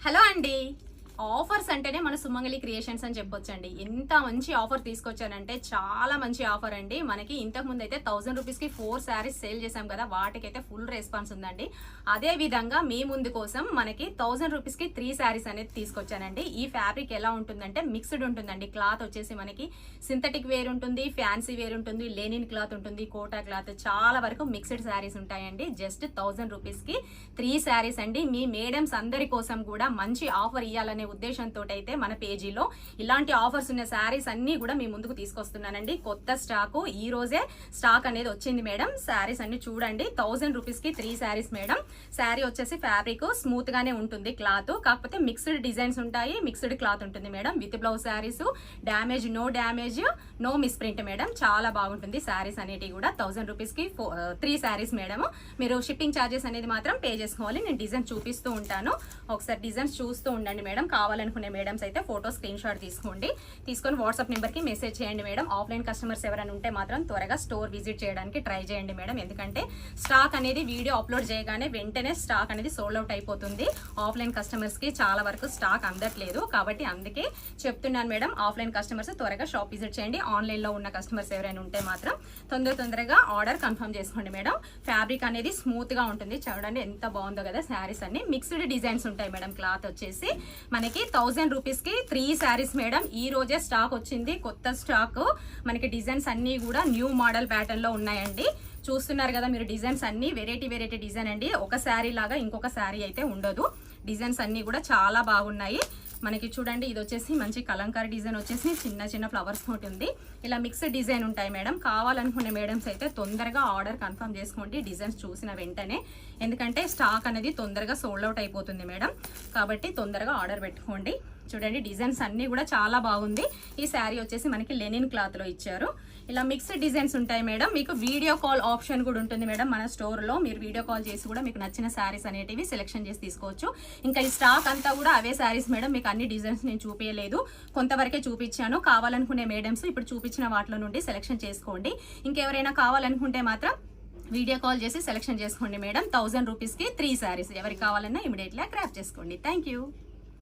Hello అండి. Offers అంటేనే మన సుమంగళి క్రియేషన్స్ అని చెప్పొచ్చండి. ఎంత మంచి ఆఫర్ తీసుకొచ్చానంటే చాలా మంచి ఆఫర్ అండి. మనకి ఇంతకు ముందు అయితే 1000 రూపీస్ కి 4 శారీస్ సేల్ చేసాం కదా, వాటికైతే ఫుల్ రెస్పాన్స్ ఉందండి. అదే విధంగా మీ ముందు కోసం మనకి 1000 రూపీస్ కి 3 శారీస్ అనేది తీసుకొచ్చానండి. ఈ ఫ్యాబ్రిక్ ఎలా ఉంటుందంటే మిక్స్డ్ ఉంటుందండి. క్లాత్ వచ్చేసి మనకి సింథటిక్ వేర్ ఉంటుంది, ఫ్యాన్సీ వేర్ ఉంటుంది, లెనిన్ క్లాత్ ఉంటుంది, కోటా క్లాత్, చాలా వరకు మిక్స్డ్ శారీస్ ఉంటాయండి. జస్ట్ 1000 రూపీస్ కి 3 శారీస్ అండి. మీ మేడమ్స్ అందరి కోసం కూడా మంచి ఆఫర్ ఇవ్వాలనే ఉద్దేశంతో అయితే మన పేజీలో ఇలాంటి ఆఫర్స్ ఉన్న శారీస్ అన్ని కూడా మీ ముందుకు తీసుకొస్తున్నానండి. కొత్త స్టాక్ ఈ రోజే స్టాక్ అనేది వచ్చింది మేడం. శారీస్ అన్ని చూడండి. 1000 రూపీస్ కి 3 శారీస్ మేడం. శారీ వచ్చేసి ఫ్యాబ్రిక్ స్మూత్ గానే ఉంటుంది, క్లాత్ కాకపోతే మిక్స్డ్ డిజైన్స్ ఉంటాయి, మిక్స్డ్ క్లాత్ ఉంటుంది madam. With blouse saris, damage no damage, no misprint madam. చాలా బాగుంటుంది శారీస్ అనేటివి కూడా. 1000 రూపీస్ కి 3 శారీస్ మేడం. మీరు షిప్పింగ్ ఛార్జెస్ అనేది మాత్రం పే చేసుకోవాలి. నేను డిజైన్ చూపిస్తూ ఉంటాను, ఒకసారి డిజైన్స్ చూస్తూ ఉండండి మేడం. కావాలనుకునే మేడమ్స్ అయితే ఫోటో స్క్రీన్ షాట్ తీసుకొని వాట్సాప్ నెంబర్ కి మెసేజ్ చేయండి మేడం. ఆఫ్లైన్ కస్టమర్స్ ఎవరైనా ఉంటే మాత్రం త్వరగా స్టోర్ విజిట్ చేయడానికి ట్రై చేయండి మేడం. ఎందుకంటే స్టాక్ అనేది వీడియో అప్లోడ్ చేయగానే వెంటనే స్టాక్ అనేది సోల్డ్ అవుట్ అయిపోతుంది. ఆఫ్లైన్ కస్టమర్స్ కి చాలా వరకు స్టాక్ అందట్లేదు, కాబట్టి అందుకే చెప్తున్నాను మేడం. ఆఫ్లైన్ కస్టమర్స్ త్వరగా షాప్ విజిట్ చేయండి. ఆన్లైన్ లో ఉన్న కస్టమర్స్ ఎవరైనా ఉంటే మాత్రం తొందరగా ఆర్డర్ కన్ఫర్మ్ చేసుకోండి మేడం. ఫ్యాబ్రిక్ అనేది స్మూత్ గా ఉంటుంది. చూడండి ఎంత బాగుందో కదా. శారీస్ అన్ని మిక్స్డ్ డిజైన్స్ ఉంటాయి మేడం. క్లాత్ వచ్చేసి మనకి 1000 రూపీస్ కి 3 శారీస్ మేడం. ఈ రోజే స్టాక్ వచ్చింది, కొత్త స్టాక్. మనకి డిజైన్స్ అన్ని కూడా న్యూ మోడల్ ప్యాటర్న్ లో ఉన్నాయండి. చూస్తున్నారు కదా మీరు, డిజైన్స్ అన్ని వెరైటీ డిజైన్ అండి. ఒక శారీ లాగా ఇంకొక శారీ అయితే ఉండదు. డిజైన్స్ అన్ని కూడా చాలా బాగున్నాయి మనకి. చూడండి, ఇది వచ్చేసి మంచి కలంకారీ డిజైన్ వచ్చేసి చిన్న ఫ్లవర్స్ తోటి ఉంది. ఇలా మిక్స్డ్ డిజైన్ ఉంటాయి మేడం. కావాలనుకునే మేడమ్స్ అయితే తొందరగా ఆర్డర్ కన్ఫర్మ్ చేసుకోండి డిజైన్స్ చూసిన వెంటనే. ఎందుకంటే స్టాక్ అనేది తొందరగా సోల్డ్ అవుట్ అయిపోతుంది మేడం, కాబట్టి తొందరగా ఆర్డర్ పెట్టుకోండి. చూడండి, డిజైన్స్ అన్ని కూడా చాలా బాగుంది. ఈ శారీ వచ్చేసి మనకి లెనిన్ క్లాత్ లో ఇచ్చారు. ఇలా మిక్స్డ్ డిజైన్స్ ఉంటాయి మేడం. మీకు వీడియో కాల్ ఆప్షన్ కూడా ఉంటుంది మేడం మన స్టోర్ లో. మీరు వీడియో కాల్ చేసి కూడా మీకు నచ్చిన శారీస్ అనేటివి సెలెక్షన్ చేసి తీసుకోవచ్చు. ఇంకా ఈ స్టాక్ అంతా కూడా అవే శారీస్ మేడం. మీకు అన్ని డిజైన్స్ నేను చూపించలేదు, కొంతవరకే చూపించాను. కావాలనుకునే మేడమ్స్ ఇప్పుడు చూపించిన వాటిలో నుండి సెలెక్షన్ చేసుకోండి. ఇంకెవరైనా కావాలనుకుంటే మాత్రం వీడియో కాల్ చేసి సెలెక్షన్ చేసుకోండి మేడం. 1000 రూపీస్ కి 3 శారీస్. ఎవరికి కావాలన్నా ఇమీడియట్లీ గ్రాప్ చేసుకోండి. Thank you.